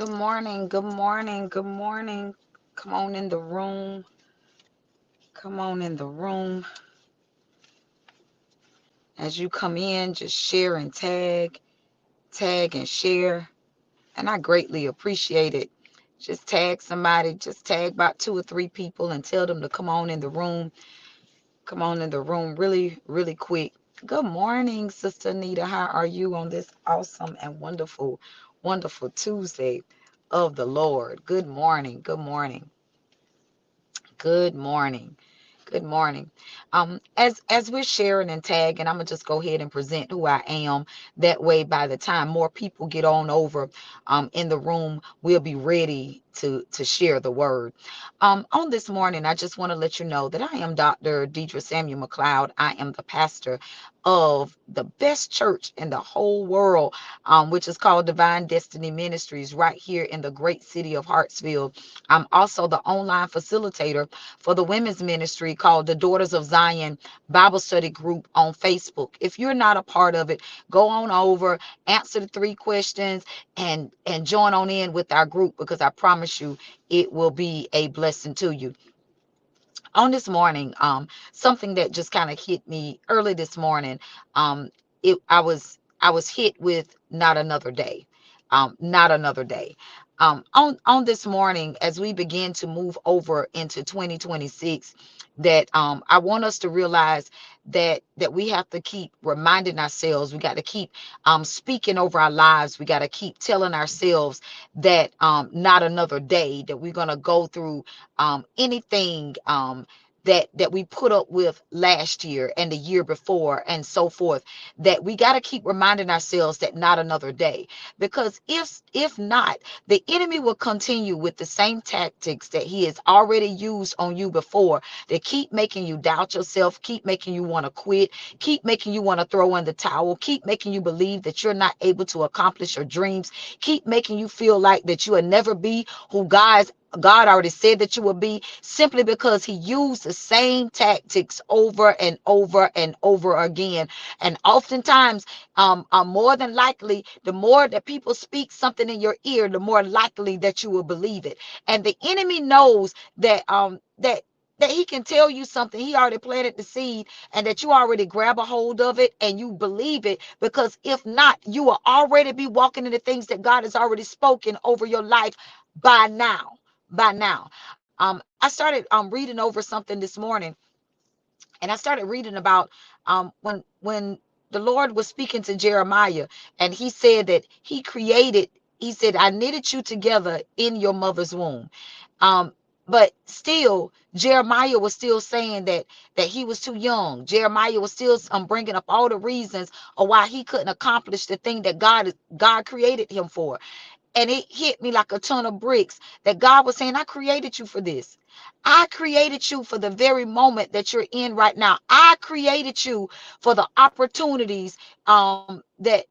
Good morning. Good morning. Good morning. Come on in the room. Come on in the room. As you come in, just share and tag and share. And I greatly appreciate it. Just tag somebody, just tag about 2 or 3 people and tell them to come on in the room. Come on in the room really, really quick. Good morning, Sister Anita. How are you on this awesome and wonderful, wonderful Tuesday of the Lord? Good morning. Good morning. Good morning. Good morning. As we're sharing and tagging, I'm gonna just go ahead and present who I am. That way, by the time more people get on over in the room, we'll be ready to share the word. On this morning, I just want to let you know that I am Dr. Deidre Samuel McLeod. I am the pastor of the best church in the whole world, which is called Divine Destiny Ministries, right here in the great city of Hartsville. I'm also the online facilitator for the women's ministry called the Daughters of Zion Bible Study Group on Facebook. If you're not a part of it, go on over, answer the 3 questions, and join on in with our group, because I promise you it will be a blessing to you. On this morning, something that just kind of hit me early this morning, I was hit with not another day. Not another day. On this morning, as we begin to move over into 2026, that I want us to realize that we have to keep reminding ourselves. We got to keep speaking over our lives. We got to keep telling ourselves that not another day, that we're gonna go through anything that we put up with last year and the year before and so forth, that we got to keep reminding ourselves that not another day. Because if not, the enemy will continue with the same tactics that he has already used on you before, to keep making you doubt yourself, keep making you want to quit, keep making you want to throw in the towel, keep making you believe that you're not able to accomplish your dreams, keep making you feel like that you will never be who God already said that you will be, simply because he used the same tactics over and over and over again. And oftentimes, more than likely, the more that people speak something in your ear, the more likely that you will believe it. And the enemy knows that he can tell you something, he already planted the seed, and that you already grab a hold of it and you believe it. Because if not, you will already be walking in the things that God has already spoken over your life by now. I started reading over something this morning, and I started reading about when the Lord was speaking to Jeremiah, and he said that he said, I knitted you together in your mother's womb. Um, but still, Jeremiah was still saying that he was too young. Jeremiah was still bringing up all the reasons of why he couldn't accomplish the thing that God created him for. And it hit me like a ton of bricks, that God was saying, I created you for this. I created you for the very moment that you're in right now. I created you for the opportunities that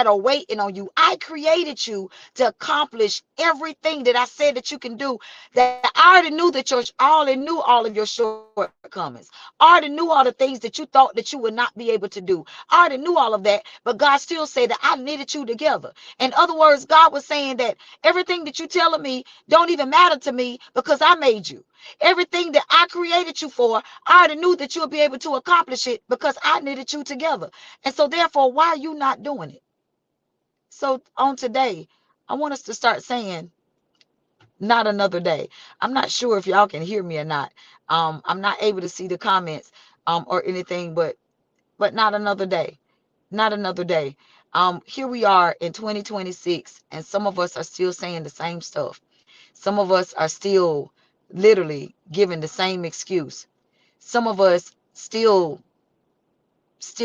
are waiting on you. I created you to accomplish everything that I said that you can do. That I already knew that I already knew all of your shortcomings. I already knew all the things that you thought that you would not be able to do. I already knew all of that, but God still said that I knitted you together. In other words, God was saying that everything that you telling me don't even matter to me, because I made you. Everything that I created you for, I already knew that you'll be able to accomplish it, because I knitted you together. And so therefore, why are you not doing it? So on today, I want us to start saying, not another day. I'm not sure if y'all can hear me or not. I'm not able to see the comments or anything, but not another day. Not another day. Here we are in 2026, and some of us are still saying the same stuff. Some of us are still literally giving the same excuse. Some of us still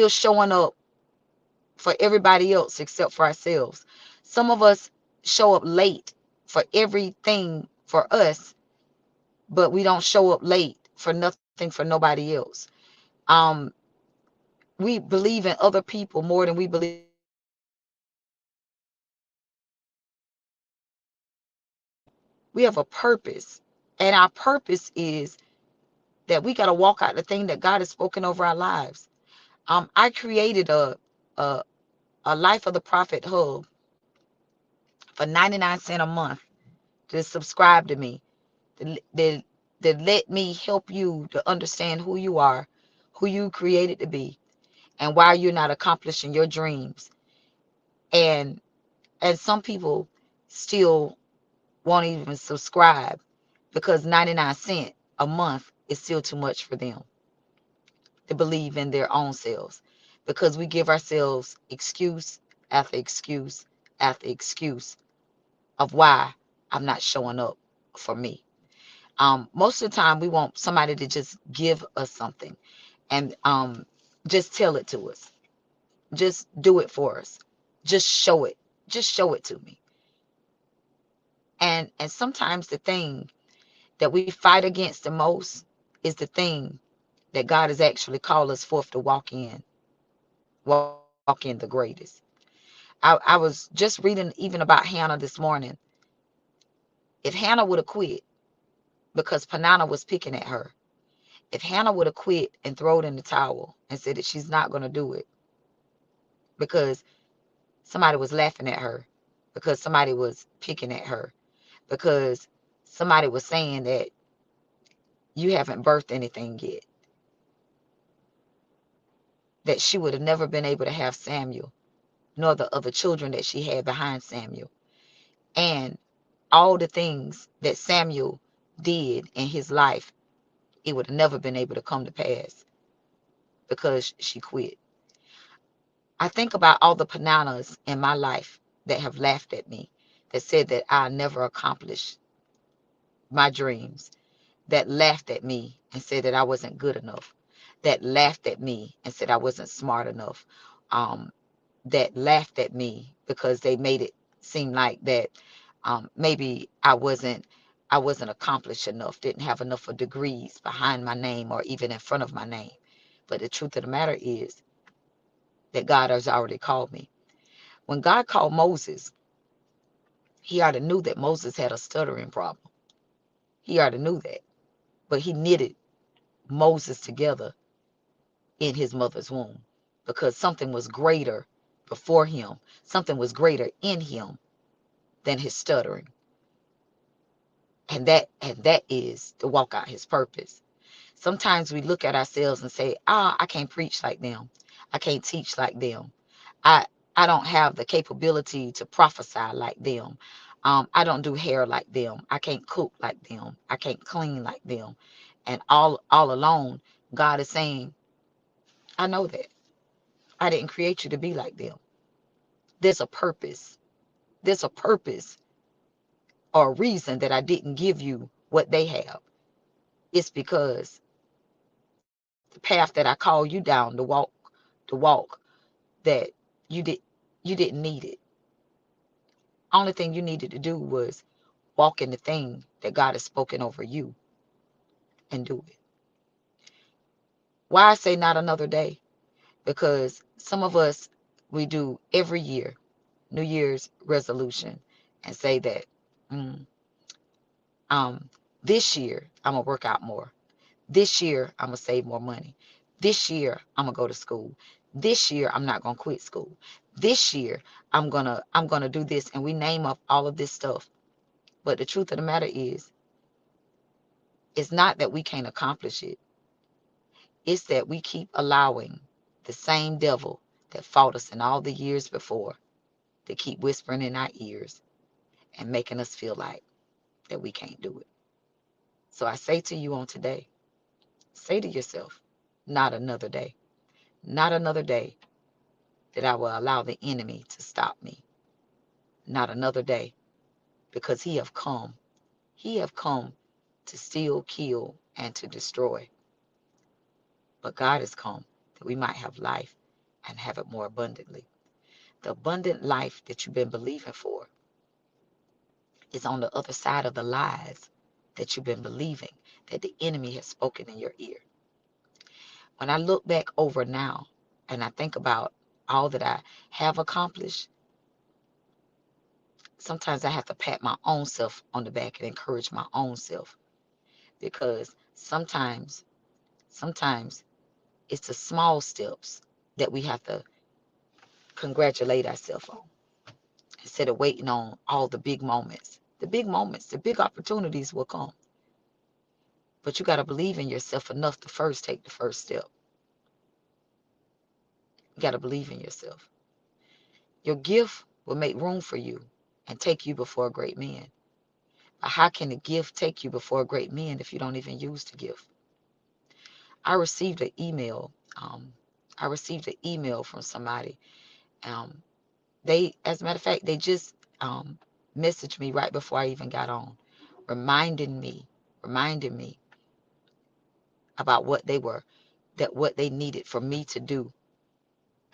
showing up for everybody else except for ourselves. Some of us show up late for everything for us, but we don't show up late for nothing for nobody else. Um, we believe in other people more than we believe in ourselves. We have a purpose, and our purpose is that we got to walk out the thing that God has spoken over our lives. I created a Life of the Prophet hub for 99 cents a month to subscribe to me, to let me help you to understand who you are, who you created to be, and why you're not accomplishing your dreams. And some people still won't even subscribe because 99 cents a month is still too much for them to believe in their own selves, because we give ourselves excuse after excuse after excuse of why I'm not showing up for me. Most of the time we want somebody to just give us something and just tell it to us. Just do it for us. Just show it. Just show it to me. And sometimes the thing that we fight against the most is the thing that God has actually called us forth to walk in the greatest. I was just reading even about Hannah this morning. If Hannah would have quit because Panana was picking at her, if Hannah would have quit and thrown in the towel and said that she's not going to do it because somebody was laughing at her, because somebody was picking at her, because somebody was saying that you haven't birthed anything yet, that she would have never been able to have Samuel, nor the other children that she had behind Samuel. And all the things that Samuel did in his life, it would have never been able to come to pass because she quit. I think about all the Pananas in my life that have laughed at me, that said that I'll never accomplish my dreams, that laughed at me and said that I wasn't good enough, that laughed at me and said I wasn't smart enough, um, that laughed at me because they made it seem like that maybe I wasn't accomplished enough, didn't have enough of degrees behind my name or even in front of my name. But the truth of the matter is that God has already called me. When God called Moses, he already knew that Moses had a stuttering problem. He already knew that. But he knitted Moses together in his mother's womb because something was greater before him. Something was greater in him than his stuttering. And that is to walk out his purpose. Sometimes we look at ourselves and say, I can't preach like them. I can't teach like them. I I don't have the capability to prophesy like them. I don't do hair like them. I can't cook like them. I can't clean like them. And all alone, God is saying, I know that. I didn't create you to be like them. There's a purpose. There's a purpose or a reason that I didn't give you what they have. It's because the path that I call you down to walk, that you did you didn't need it. Only thing you needed to do was walk in the thing that God has spoken over you and do it. Why I say not another day? Because some of us, we do every year New Year's resolution and say that mm, um, this year I'm gonna work out more. This year I'm gonna save more money. This year I'm gonna go to school. This year I'm not gonna quit school. This year I'm gonna do this, and we name up all of this stuff. But the truth of the matter is, it's not that we can't accomplish it. It's that we keep allowing the same devil that fought us in all the years before to keep whispering in our ears and making us feel like that we can't do it. So I say to you on today, say to yourself, not another day. Not another day that I will allow the enemy to stop me. Not another day, because he have come. He have come to steal, kill, and to destroy. But God has come that we might have life and have it more abundantly. The abundant life that you've been believing for is on the other side of the lies that you've been believing, that the enemy has spoken in your ear. When I look back over now and I think about all that I have accomplished, sometimes I have to pat my own self on the back and encourage my own self, because sometimes it's the small steps that we have to congratulate ourselves on. instead of waiting on all the big moments. The big moments, the big opportunities will come. But you got to believe in yourself enough to first take the first step. You got to believe in yourself. Your gift will make room for you and take you before a great man. But how can a gift take you before a great man if you don't even use the gift? I received an email. I received an email from somebody. As a matter of fact, they just messaged me right before I even got on, reminding me about what they needed for me to do,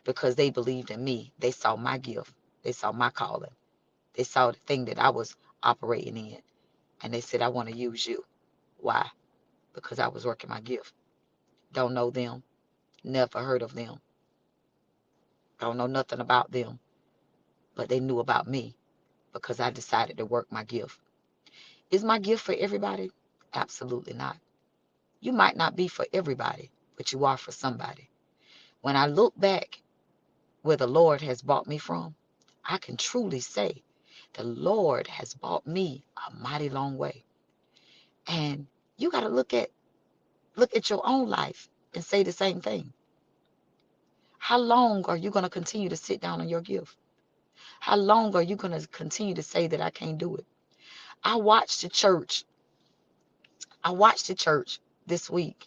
because they believed in me. They saw my gift. They saw my calling. They saw the thing that I was operating in. And they said, I want to use you. Why? Because I was working my gift. Don't know them. Never heard of them. Don't know nothing about them. But they knew about me because I decided to work my gift. Is my gift for everybody? Absolutely not. You might not be for everybody, but you are for somebody. When I look back where the Lord has brought me from, I can truly say the Lord has brought me a mighty long way. And you got to look at your own life and say the same thing. How long are you going to continue to sit down on your gift? How long are you going to continue to say that I can't do it? I watched the church this week,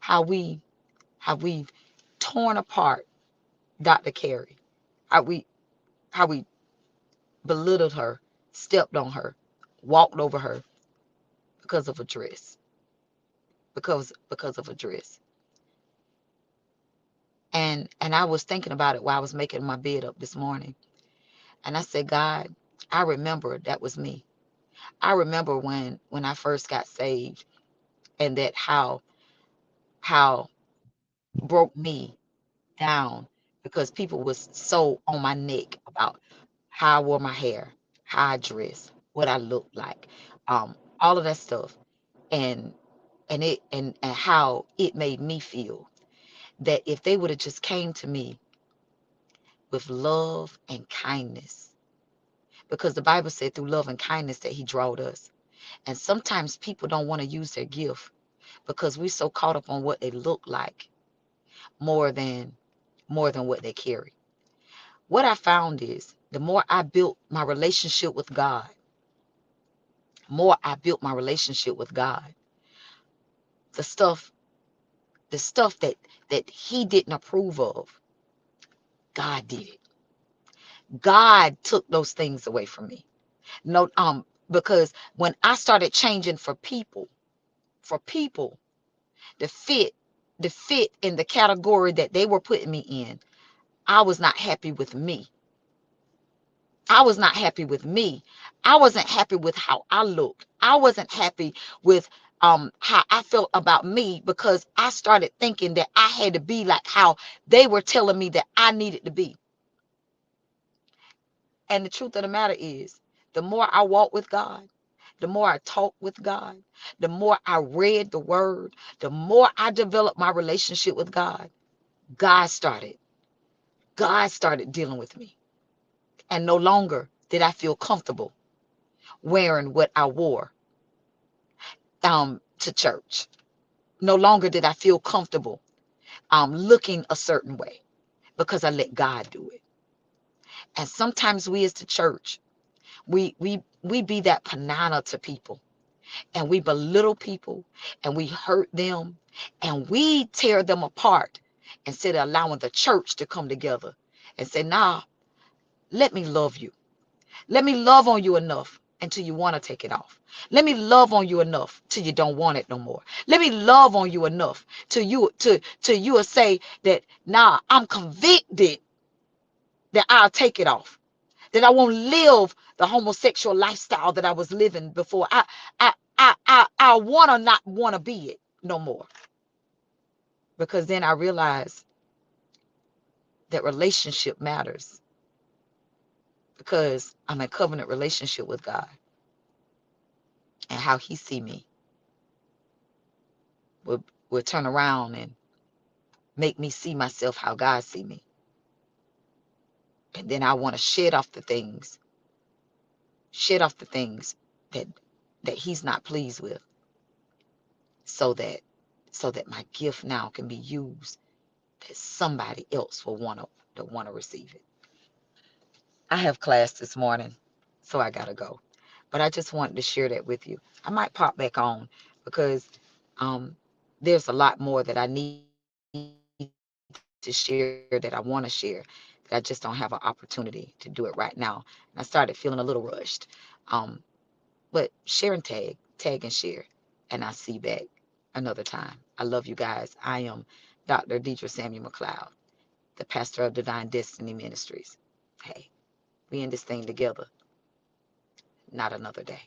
how we've torn apart Dr. Carey, how we belittled her, stepped on her, walked over her because of a dress. Because of a dress. And I was thinking about it while I was making my bed up this morning. And I said, God, I remember that was me. I remember when I first got saved, and that how broke me down, because people was so on my neck about how I wore my hair, how I dressed, what I looked like, all of that stuff, and how it made me feel, that if they would have just came to me with love and kindness, because the Bible said through love and kindness that he drawed us. And sometimes people don't want to use their gift because we're so caught up on what they look like more than what they carry. What I found is the more I built my relationship with God, the stuff that he didn't approve of, God did it. God took those things away from me. No, because when I started changing for people to fit in the category that they were putting me in, I was not happy with me. I was not happy with me. I wasn't happy with how I looked. I wasn't happy with how I felt about me, because I started thinking that I had to be like how they were telling me that I needed to be. And the truth of the matter is, the more I walk with God, the more I talk with God, the more I read the word, the more I developed my relationship with God, God started dealing with me. And no longer did I feel comfortable wearing what I wore to church. No longer did I feel comfortable looking a certain way, because I let God do it. And sometimes we as the church, we be that banana to people, and we belittle people, and we hurt them, and we tear them apart, instead of allowing the church to come together and say, nah, let me love you. Let me love on you enough until you want to take it off. Let me love on you enough till you don't want it no more. Let me love on you enough till you will say that, nah, I'm convicted that I'll take it off. That I won't live the homosexual lifestyle that I was living before. I wanna not wanna be it no more. Because then I realized that relationship matters. Because I'm in covenant relationship with God. And how he see me will turn around and make me see myself how God see me. And then I want to shed off the things Shed off the things that he's not pleased with, so that my gift now can be used, that somebody else will want to receive it. I have class this morning, so I gotta go. But I just wanted to share that with you. I might pop back on because um, there's a lot more that I need to share, that I want to share, that I just don't have an opportunity to do it right now. And I started feeling a little rushed. Um, but share and tag and share, and I'll see you back another time. I love you guys. I am Dr. Deidre Samuel McLeod, the pastor of Divine Destiny Ministries. Hey, we in this thing together, not another day.